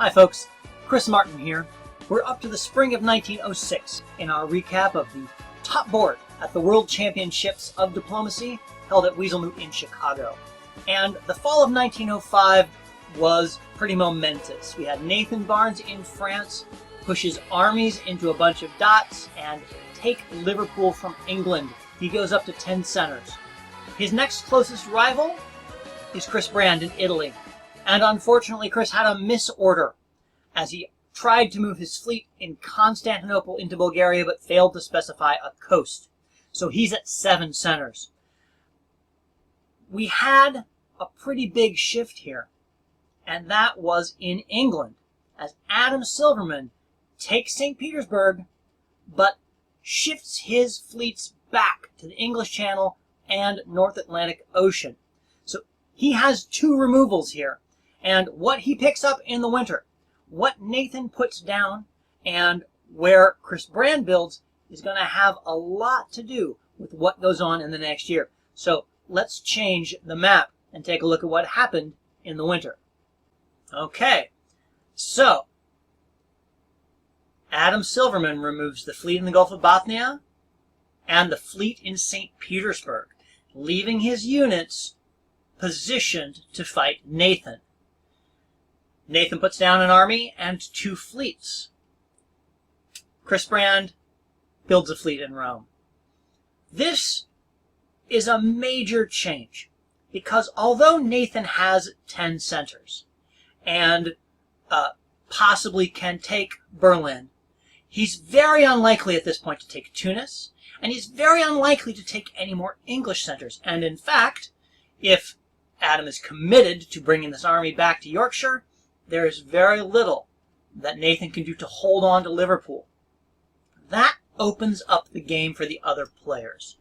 Hi folks, Chris Martin here. We're up to the spring of 1906 in our recap of the top board at the World Championships of Diplomacy held at WeaselMoot in Chicago. And the fall of 1905 was pretty momentous. We had Nathan Barnes in France push his armies into a bunch of dots and take Liverpool from England. He goes up to 10 centers. His next closest rival is Chris Brand in Italy. And unfortunately, Chris had a misorder as he tried to move his fleet in Constantinople into Bulgaria but failed to specify a coast. So he's at 7 centers. We had a pretty big shift here, and that was in England, as Adam Silverman takes St. Petersburg but shifts his fleets back to the English Channel and North Atlantic Ocean. So he has 2 removals here. And what he picks up in the winter, what Nathan puts down, and where Chris Brand builds is going to have a lot to do with what goes on in the next year. So let's change the map and take a look at what happened in the winter. Okay, so Adam Silverman removes the fleet in the Gulf of Bothnia and the fleet in St. Petersburg, leaving his units positioned to fight Nathan. Nathan puts down an army and 2 fleets. Chris Brand builds a fleet in Rome. This is a major change because although Nathan has 10 centers and possibly can take Berlin, he's very unlikely at this point to take Tunis, and he's very unlikely to take any more English centers. And in fact, if Adam is committed to bringing this army back to Yorkshire, there is very little that Nathan can do to hold on to Liverpool. That opens up the game for the other players.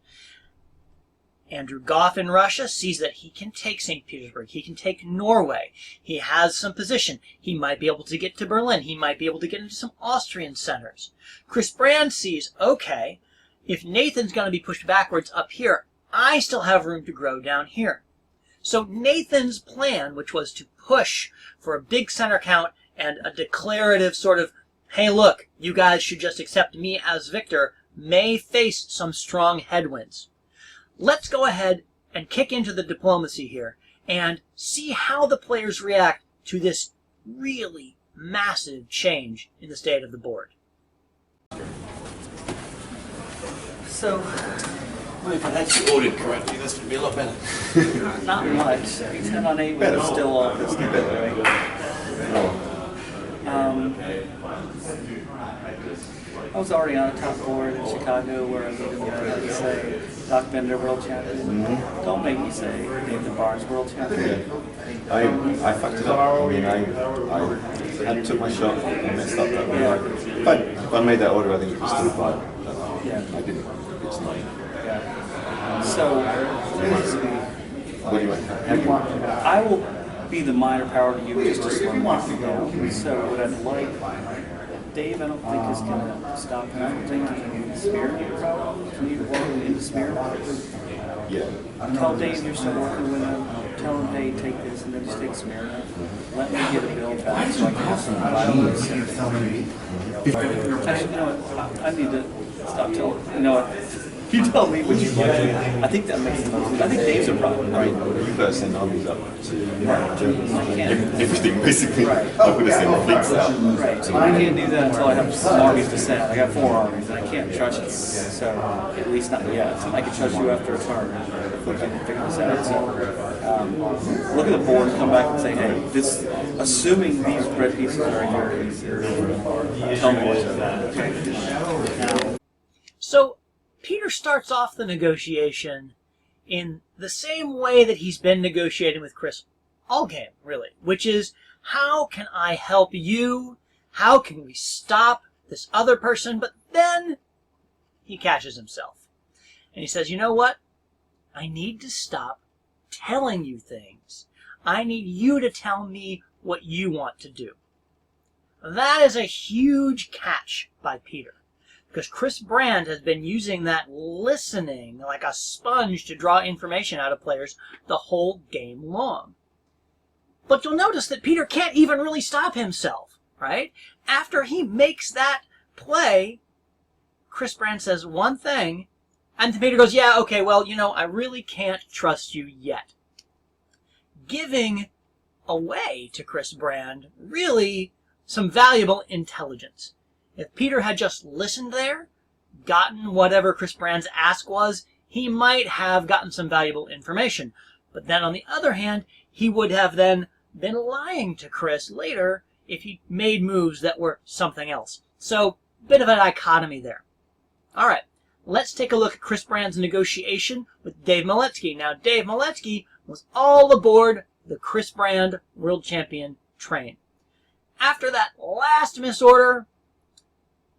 Andrew Gough in Russia sees that he can take St. Petersburg. He can take Norway. He has some position. He might be able to get to Berlin. He might be able to get into some Austrian centers. Chris Brand sees, okay, if Nathan's going to be pushed backwards up here, I still have room to grow down here. So Nathan's plan, which was to push for a big center count and a declarative sort of, hey look, you guys should just accept me as victor, may face some strong headwinds. Let's go ahead and kick into the diplomacy here and see how the players react to this really massive change in the state of the board. So, if that's ordered correctly, that's going to be a lot better. not much. 10 on 8 was still off. It's not I was already on a top board in Chicago where I was going to say Doc Bender world champion. Don't make me say Nathan Barnes world champion. I fucked it up. I mean, I took my shot and messed up that way. Yeah. But if I made that order, I think it was still fine. Yeah. I didn't. It's not. Yeah. So, What do you want? I will be the minor power to you just to slow me down. So what I'd like, Dave, I don't think is going to stop him from taking Smyrna. Can you walk into Smyrna? Yeah. Tell Dave you're still working with him. Tell him, Dave, take this, and then just take Smyrna. Let me get a bill back so I can have some violence. Actually, you know what? I need to stop telling. You know what? You tell me what you like. I think that makes sense. I think Dave's a problem, right? You better send armies up to can't. everything, basically. I would have sent fleets out. Right, so I can't do that until I have some armies to send. I got 4 armies, and I can't trust you. So, at least not yet. I can trust you after a turn if we can figure this out. So, look at the board and come back and say, hey, this, assuming these red pieces are here, tell me what to do. So, Peter starts off the negotiation in the same way that he's been negotiating with Chris all game, really, which is, how can I help you? How can we stop this other person? But then he catches himself. And he says, you know what? I need to stop telling you things. I need you to tell me what you want to do. That is a huge catch by Peter. Because Chris Brand has been using that listening like a sponge to draw information out of players the whole game long. But you'll notice that Peter can't even really stop himself. right? After he makes that play, Chris Brand says one thing, and Peter goes, yeah, okay, well, I really can't trust you yet. Giving away to Chris Brand really some valuable intelligence. If Peter had just listened there, gotten whatever Chris Brand's ask was, he might have gotten some valuable information. But then on the other hand, he would have then been lying to Chris later if he made moves that were something else. So, bit of a dichotomy there. All right, let's take a look at Chris Brand's negotiation with Dave Molesky. Now, Dave Molesky was all aboard the Chris Brand World Champion train. After that last misorder,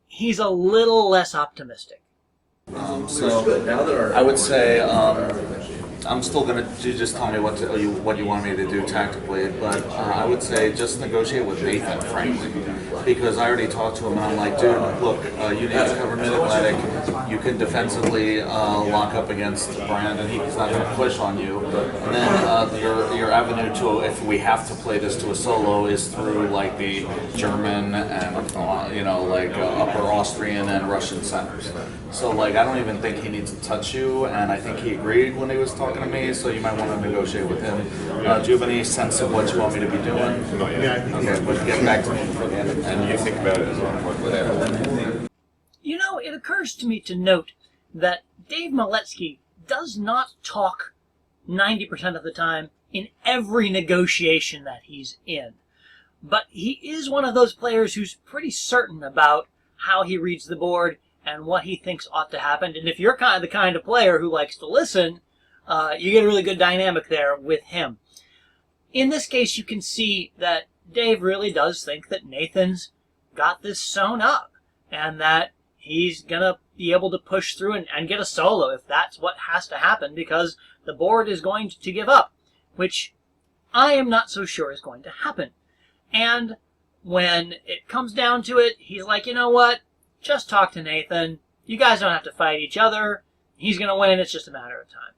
he's a little less optimistic. So I would say I'm still going to just tell me what you want me to do tactically, but I would say just negotiate with Nathan, frankly, because I already talked to him and I'm like, dude, look, you need to cover mid-Atlantic, you can defensively lock up against Brand and he's not going to push on you, and then your avenue to, if we have to play this to a solo, is through like the German and upper Austrian and Russian centers. So like I don't even think he needs to touch you, and I think he agreed when he was talking to me, so you might want to negotiate with him. Do you have any sense of what you want me to be doing? Not yet. Okay, but get back to me before the end of the And you think about it as well. Whatever. It occurs to me to note that Dave Molesky does not talk 90% of the time in every negotiation that he's in. But he is one of those players who's pretty certain about how he reads the board and what he thinks ought to happen. And if you're the kind of player who likes to listen, you get a really good dynamic there with him. In this case, you can see that Dave really does think that Nathan's got this sewn up and that he's going to be able to push through and get a solo if that's what has to happen, because the board is going to give up, which I am not so sure is going to happen. And when it comes down to it, he's like, you know what? Just talk to Nathan. You guys don't have to fight each other. He's going to win. It's just a matter of time.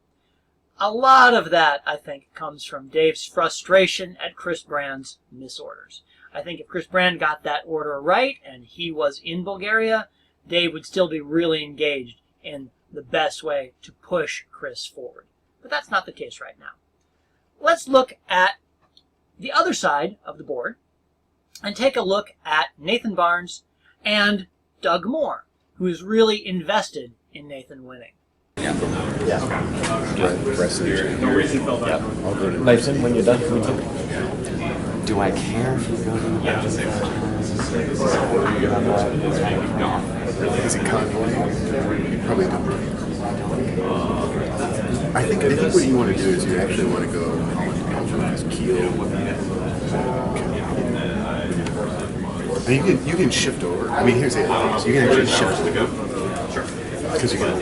A lot of that, I think, comes from Dave's frustration at Chris Brand's misorders. I think if Chris Brand got that order right and he was in Bulgaria, Dave would still be really engaged in the best way to push Chris forward. But that's not the case right now. Let's look at the other side of the board and take a look at Nathan Barnes and Doug Moore, who is really invested in Nathan winning. Nathan, when you're done, can we talk? Do I care if you go to the Is it convoy? You probably don't. I think what you want to do is you actually want to go Holland, Kiel. And you can shift over. I mean, here's the other thing. You can actually shift to go. Sure. Because you can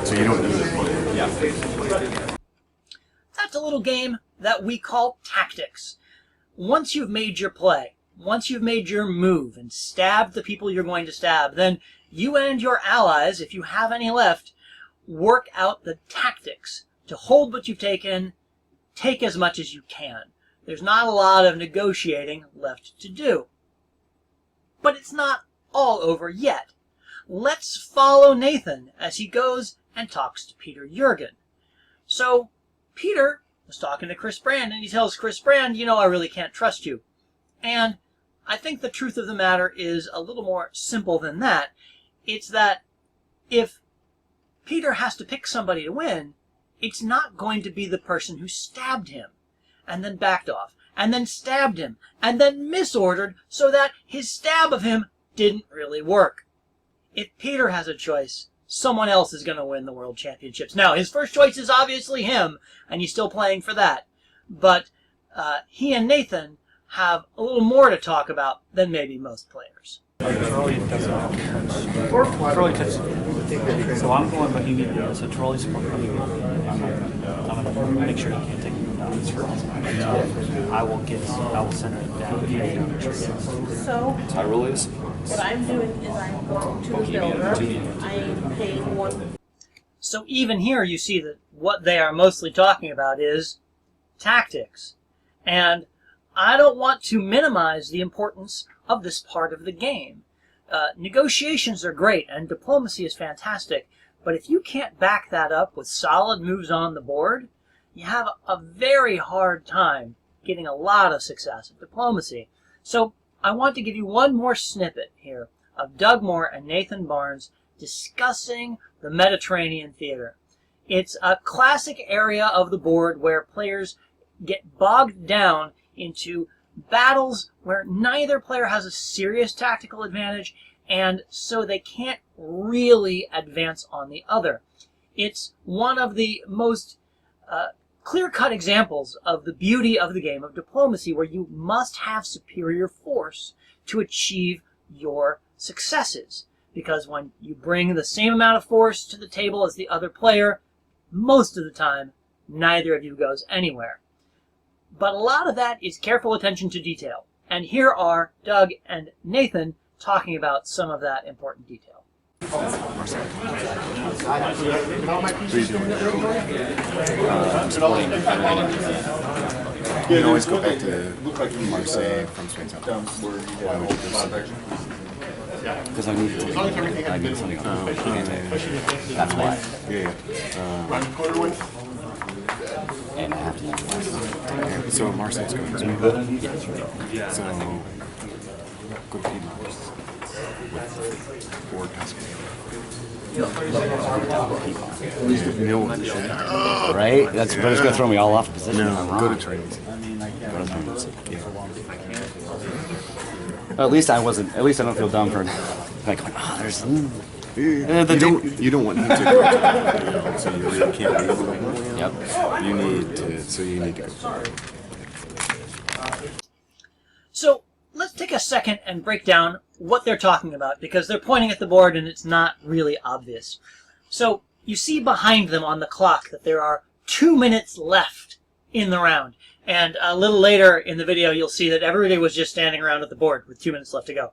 so you don't need it. That's a little game that we call tactics. Once you've made your play, once you've made your move and stabbed the people you're going to stab, then you and your allies, if you have any left, work out the tactics to hold what you've taken, take as much as you can. There's not a lot of negotiating left to do. But it's not all over yet. Let's follow Nathan as he goes and talks to Peter Jürgen. So, Peter was talking to Chris Brand, and he tells Chris Brand, I really can't trust you. And I think the truth of the matter is a little more simple than that. It's that if Peter has to pick somebody to win, it's not going to be the person who stabbed him and then backed off, and then stabbed him, and then misordered so that his stab of him didn't really work. If Peter has a choice, someone else is going to win the World Championships. Now, his first choice is obviously him, and he's still playing for that. But he and Nathan have a little more to talk about than maybe most players. Trolley touches. So I'm going Bohemian, so Trolley's Bohemian. I'm going to make sure you can't take me down. I will send it down. So, Tyrolese? what I'm doing is I'm going to the builder. I'm paying one. So even here you see that what they are mostly talking about is tactics. And I don't want to minimize the importance of this part of the game. Negotiations are great, and diplomacy is fantastic, but if you can't back that up with solid moves on the board, you have a very hard time getting a lot of success in diplomacy. So I want to give you one more snippet here of Doug Moore and Nathan Barnes discussing the Mediterranean theater. It's a classic area of the board where players get bogged down into battles where neither player has a serious tactical advantage, and so they can't really advance on the other. It's one of the most clear-cut examples of the beauty of the game of diplomacy, where you must have superior force to achieve your successes. Because when you bring the same amount of force to the table as the other player, most of the time, neither of you goes anywhere. But a lot of that is careful attention to detail. And here are Doug and Nathan talking about some of that important detail. You can always go back to Marseille from Spain. Why would you do so? Because I need to. I need something else. That's why. Yeah. And I have to use less. So Marseille's going to. Yes. So go to Piedmont or Tuscany. Right? That's but it's gonna throw me all off position. No, I'm wrong. go to training. Go to training. Well, at least I wasn't. At least I don't feel dumb for like going, oh, there's. You don't want him to go to, so you really can't leave. Yep. You need to. So you need to go. So let's take a second and break down what they're talking about, because they're pointing at the board and it's not really obvious. So you see behind them on the clock that there are 2 minutes left in the round. And a little later in the video, you'll see that everybody was just standing around at the board with 2 minutes left to go.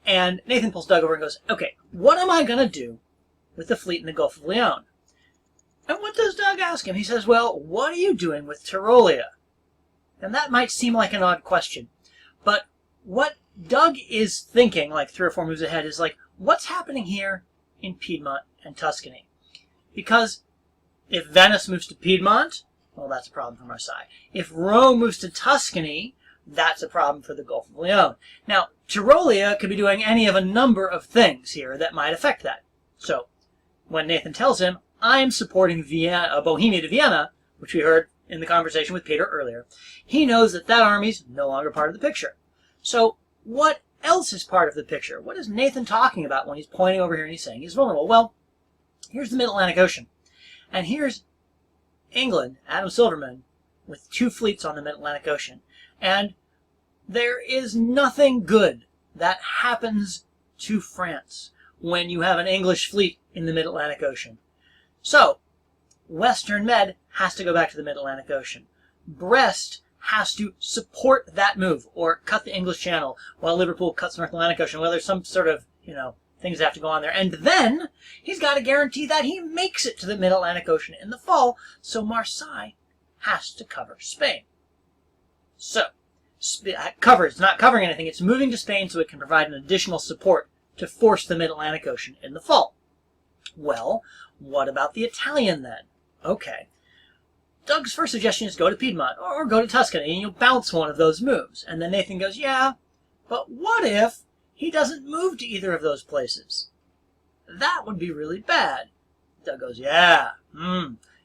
And Nathan pulls Doug over and goes, okay, what am I going to do with the fleet in the Gulf of Leon? And what does Doug ask him? He says, well, what are you doing with Tyrolia? And that might seem like an odd question. But what Doug is thinking, like 3 or 4 moves ahead, is like, what's happening here in Piedmont and Tuscany? Because if Venice moves to Piedmont, well, that's a problem for Marseille. If Rome moves to Tuscany, that's a problem for the Gulf of Leon. Now, Tyrolia could be doing any of a number of things here that might affect that. So, when Nathan tells him, I'm supporting Vienna, Bohemia to Vienna, which we heard in the conversation with Peter earlier, he knows that that army's no longer part of the picture. So, what else is part of the picture? What is Nathan talking about when he's pointing over here and he's saying he's vulnerable? Well, here's the Mid-Atlantic Ocean. And here's England, Adam Silverman, with 2 fleets on the Mid-Atlantic Ocean. And there is nothing good that happens to France when you have an English fleet in the Mid-Atlantic Ocean. So, Western Med has to go back to the Mid-Atlantic Ocean. Brest has to support that move, or cut the English Channel, while Liverpool cuts the North Atlantic Ocean. Well, there's some sort of, things that have to go on there. And then, he's got to guarantee that he makes it to the Mid-Atlantic Ocean in the fall, so Marseille has to cover Spain. So, it's not covering anything, it's moving to Spain so it can provide an additional support to force the Mid-Atlantic Ocean in the fall. Well, what about the Italian then? Okay. Doug's first suggestion is go to Piedmont, or go to Tuscany, and you'll bounce one of those moves. And then Nathan goes, yeah, but what if he doesn't move to either of those places? That would be really bad. Doug goes, yeah,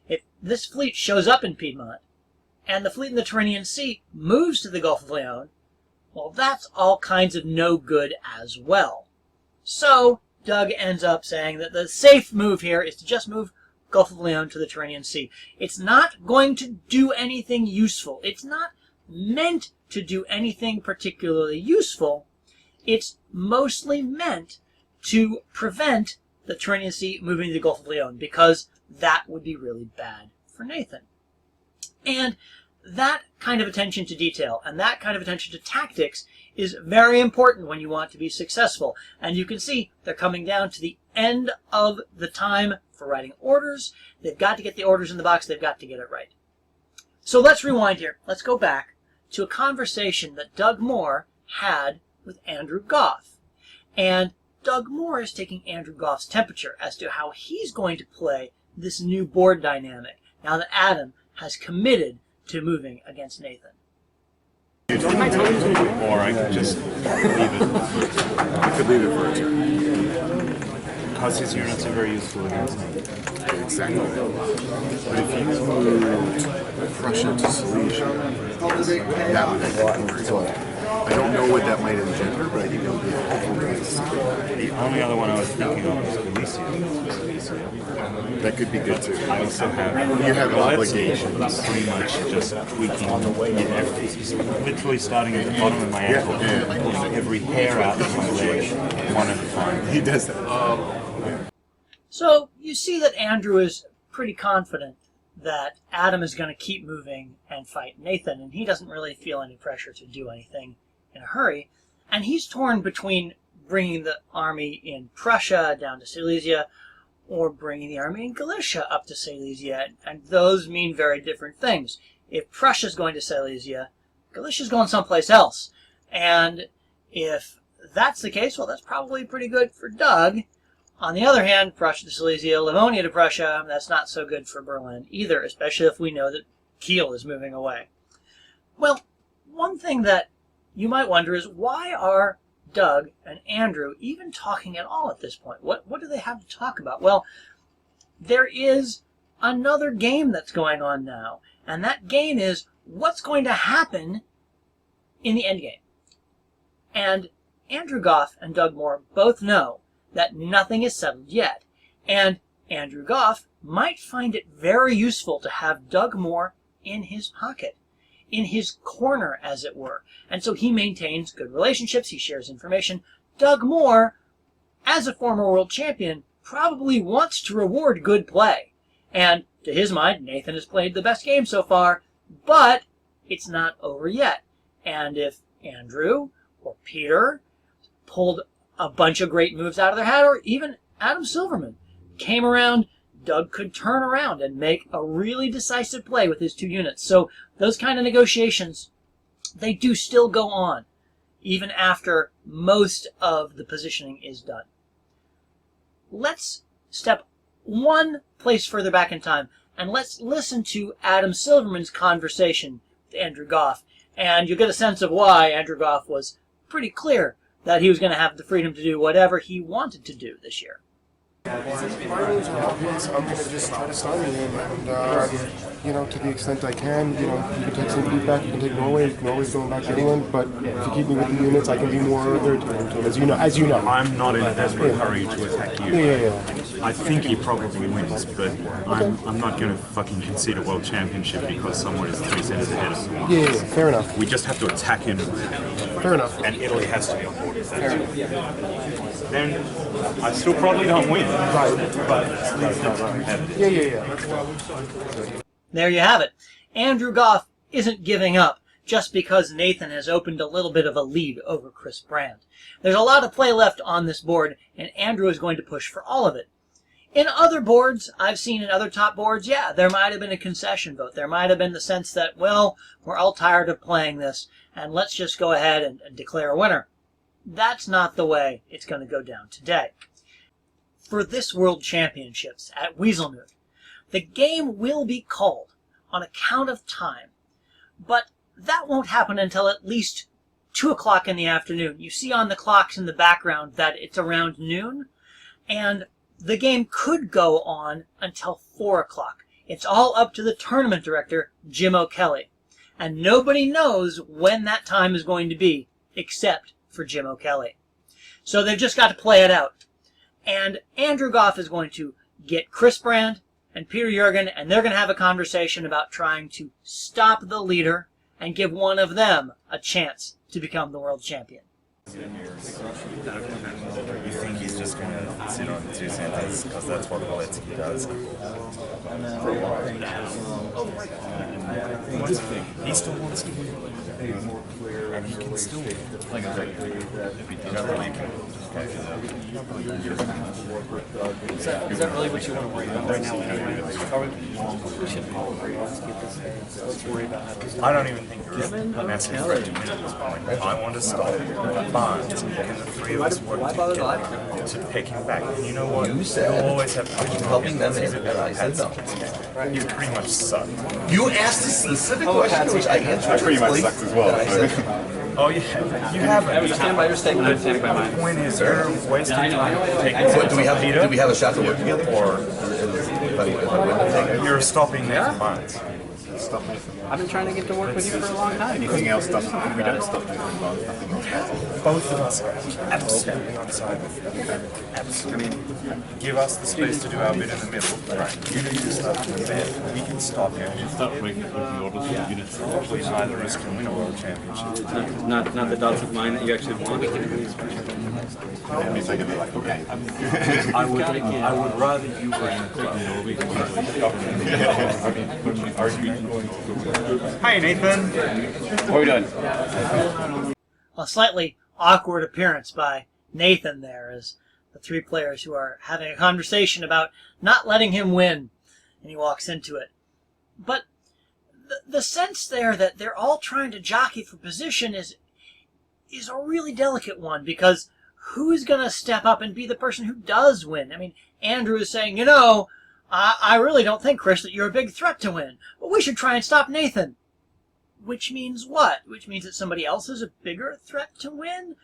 if this fleet shows up in Piedmont, and the fleet in the Tyrrhenian Sea moves to the Gulf of Leon, well, that's all kinds of no good as well. So, Doug ends up saying that the safe move here is to just move Gulf of Leon to the Tyrrhenian Sea. It's not going to do anything useful. It's not meant to do anything particularly useful. It's mostly meant to prevent the Tyrrhenian Sea moving to the Gulf of Leon, because that would be really bad for Nathan. And that kind of attention to detail and that kind of attention to tactics is very important when you want to be successful. And you can see they're coming down to the end of the time for writing orders. They've got to get the orders in the box. They've got to get it right. So let's rewind here. Let's go back to a conversation that Doug Moore had with Andrew Gough. And Doug Moore is taking Andrew Gough's temperature as to how he's going to play this new board dynamic now that Adam has committed to moving against Nathan. Or I could just leave it. You could leave it for a turn. Because his units are very useful against me. Exactly. But if you moved Prussia to Silesia, that would make it more. So I don't know what that might engender, but I think it would be helpful. The only other one I was thinking of was Galicia. That could be good too. I also have... You have Molesky, obligations. pretty much just tweaking literally starting at the bottom of my ankle, pulling every hair out of my leg, one at a time. He does that. So you see that Andrew is pretty confident that Adam is going to keep moving and fight Nathan, and he doesn't really feel any pressure to do anything in a hurry. And he's torn between bringing the army in Prussia down to Silesia or bringing the army in Galicia up to Silesia, and those mean very different things. If Prussia's going to Silesia, Galicia's going someplace else. And if that's the case, well, that's probably pretty good for Doug. On the other hand, Prussia to Silesia, Livonia to Prussia, that's not so good for Berlin either, especially if we know that Kiel is moving away. Well, one thing that you might wonder is, why are Doug and Andrew even talking at all at this point? What do they have to talk about? Well, there is another game that's going on now, and that game is what's going to happen in the endgame. And Andrew Gough and Doug Moore both know that nothing is settled yet, and Andrew Gough might find it very useful to have Doug Moore in his pocket, in his corner, as it were. And so he maintains good relationships, he shares information. Doug Moore, as a former world champion, probably wants to reward good play. And to his mind, Nathan has played the best game so far, but it's not over yet. And if Andrew or Peter pulled a bunch of great moves out of their hat, or even Adam Silverman came around, Doug could turn around and make a really decisive play with his two units. So those kind of negotiations, they do still go on, even after most of the positioning is done. Let's step one place further back in time, and let's listen to Adam Silverman's conversation with Andrew Gough, and you'll get a sense of why Andrew Gough was pretty clear that he was going to have the freedom to do whatever he wanted to do this year. I'm going to just try to stymie him, and you know, to the extent I can, you know, you can take some feedback, you can take Norway. Norway's going back to England, but if you keep me with the units, I can be more irritating to him, as you know. I'm not in a desperate hurry to attack you. Yeah. I think he probably wins, but I'm not going to fucking concede a world championship because someone is 3 cents ahead of me. Yeah, fair enough. We just have to attack him. Fair enough. And Italy has to be on board with that. Then I still probably don't win. Right. But it's not competitive. Yeah. There you have it. Andrew Gough isn't giving up just because Nathan has opened a little bit of a lead over Chris Brand. There's a lot of play left on this board, and Andrew is going to push for all of it. In other boards, I've seen in other top boards, yeah, there might have been a concession vote. There might have been the sense that, well, we're all tired of playing this, and let's just go ahead and declare a winner. That's not the way it's going to go down today. For this World Championships at WeaselMoot, the game will be called on account of time, but that won't happen until at least 2 o'clock in the afternoon. You see on the clocks in the background that it's around noon, and the game could go on until 4 o'clock. It's all up to the tournament director, Jim O'Kelly, and nobody knows when that time is going to be except for Jim O'Kelly. So they've just got to play it out. And Andrew Gough is going to get Chris Brand and Peter Jurgen, and they're going to have a conversation about trying to stop the leader and give one of them a chance to become the world champion. You think he's just going to sit on 2 cents because that's what Molesky does? He still wants to win. And he can still win. You don't believe him? Is that really what you want to worry about right now? We should call it. Let's get this. Let's worry about how to. I don't even think massive threat to win at this point. I want to stop Barnes. Can the three of us work together to pick him back? And you know what? You'll always have helping them. You pretty much suck. You asked a specific question, which I answered. I pretty much sucked as well. Oh, yeah, you haven't. You stand by your statement. I'm standing by mine. The point is, you're wasting time taking. So do we have a shot to work together, or you're stopping Nathan Barnes? I've been trying to get to work with you for a long time. anything else doesn't? We don't stop Nathan Barnes. Nothing else. Both of us are absolutely on side with you. Absolutely. Give us the space to do our bit in the middle. Right. You do your stuff, and then we can stop him. Start making the orders for units. Hopefully neither of us can win a world championship. Not the dots of mine that you actually want. I would rather you were in Hi, Nathan. What are we doing? A slightly awkward appearance by Nathan there as the three players who are having a conversation about not letting him win, and he walks into it. But the sense there that they're all trying to jockey for position is a really delicate one, because who's going to step up and be the person who does win? I mean, Andrew is saying, you know, I really don't think, Chris, that you're a big threat to win, but we should try and stop Nathan. Which means what? Which means that somebody else is a bigger threat to win?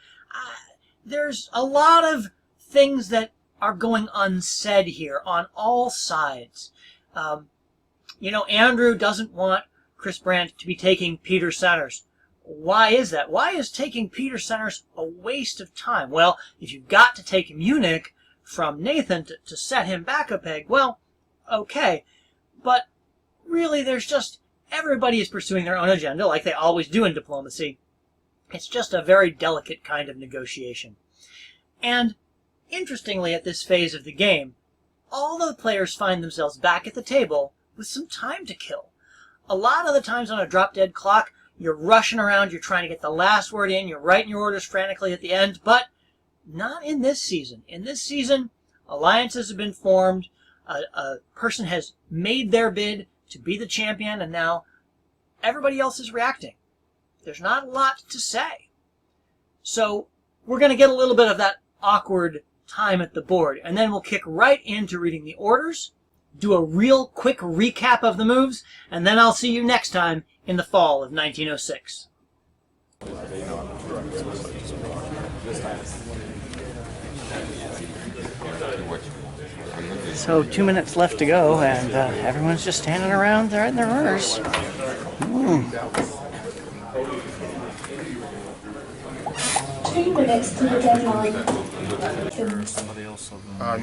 There's a lot of things that are going unsaid here on all sides. You know, Andrew doesn't want Chris Brandt to be taking Peter Centers. Why is that? Why is taking Peter Centers a waste of time? Well, if you've got to take Munich from Nathan to set him back a peg, well, okay. But really, there's just, everybody is pursuing their own agenda like they always do in diplomacy. It's just a very delicate kind of negotiation. And interestingly, at this phase of the game, all the players find themselves back at the table with some time to kill. A lot of the times on a drop-dead clock, you're rushing around, you're trying to get the last word in, you're writing your orders frantically at the end, but not in this season. In this season, alliances have been formed, a person has made their bid to be the champion, and now everybody else is reacting. There's not a lot to say. So we're going to get a little bit of that awkward time at the board, and then we'll kick right into reading the orders, do a real quick recap of the moves, and then I'll see you next time in the fall of 1906. So 2 minutes left to go, and everyone's just standing around there in their orders. 2 minutes to the deadline.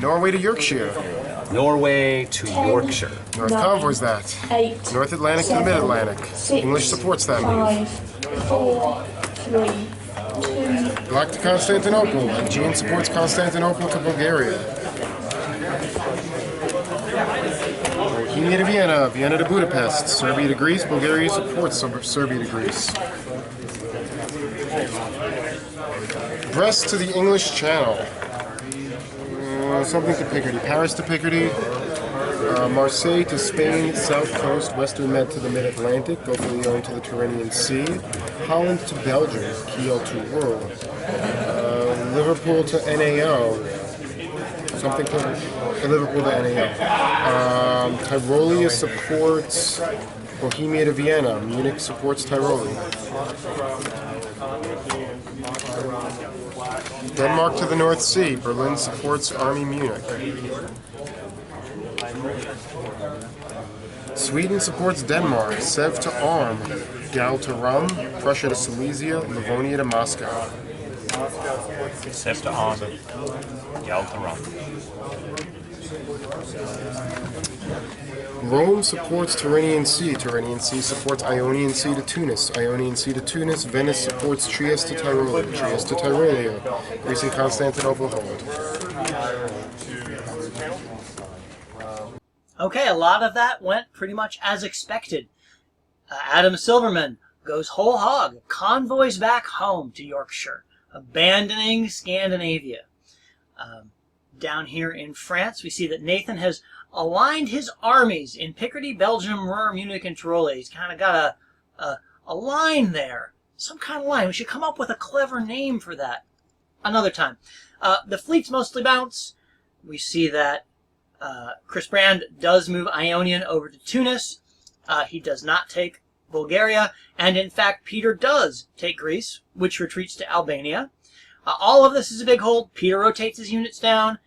Norway to Yorkshire. Norway to Yorkshire. North Convoys that. 8. North Atlantic to the Mid-Atlantic. English supports that move. 5, 4, 3, 2. Black to Constantinople. Aegean supports Constantinople to Bulgaria. Bohemia to Vienna. Vienna to Budapest. Serbia to Greece. Bulgaria supports Serbia to Greece. Brest to the English Channel. Something to Picardy. Paris to Picardy. Marseille to Spain, South Coast, Western Med to the Mid-Atlantic, Gulf of Lyon to the Tyrrhenian Sea, Holland to Belgium, Kiel to World, Liverpool to NAO, something to Liverpool to NAO, Tyrolia supports Bohemia to Vienna, Munich supports Tyrolia. Denmark to the North Sea, Berlin supports Army Munich. Sweden supports Denmark, Sev to Arm, Gal to Rum, Prussia to Silesia, Livonia to Moscow. Sev to Arm, Gal to Rum. Rome supports Tyrrhenian Sea, Tyrrhenian Sea supports Ionian Sea to Tunis, Ionian Sea to Tunis, Venice supports Trieste to Tyrolia, Trieste to Tyrolia, Greece and Constantinople hold. Okay, a lot of that went pretty much as expected. Adam Silverman goes whole hog, convoys back home to Yorkshire, abandoning Scandinavia. Down here in France, we see that Nathan has aligned his armies in Picardy, Belgium, Ruhr, Munich, and Tyrolia. He's kind of got a a line there. Some kind of line. We should come up with a clever name for that another time. The fleets mostly bounce. We see that Chris Brand does move Ionian over to Tunis. He does not take Bulgaria. And in fact, Peter does take Greece, which retreats to Albania. All of this is a big hold. Peter rotates his units down.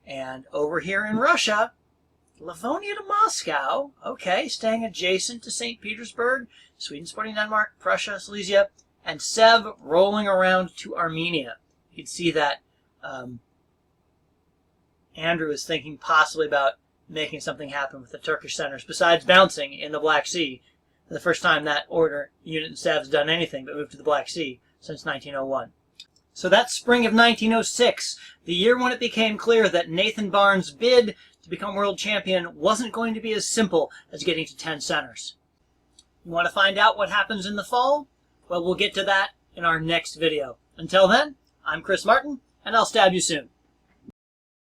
And over here in Russia, Livonia to Moscow. Okay, staying adjacent to St. Petersburg. Sweden supporting Denmark, Prussia, Silesia, and Sev rolling around to Armenia. You can see that Andrew is thinking possibly about making something happen with the Turkish centers, besides bouncing in the Black Sea. The first time that order unit in Sev's done anything but move to the Black Sea since 1901. So that's spring of 1906, the year when it became clear that Nathan Barnes' bid to become world champion wasn't going to be as simple as getting to 10 centers. You want to find out what happens in the fall? Well, we'll get to that in our next video. Until then, I'm Chris Martin, and I'll stab you soon.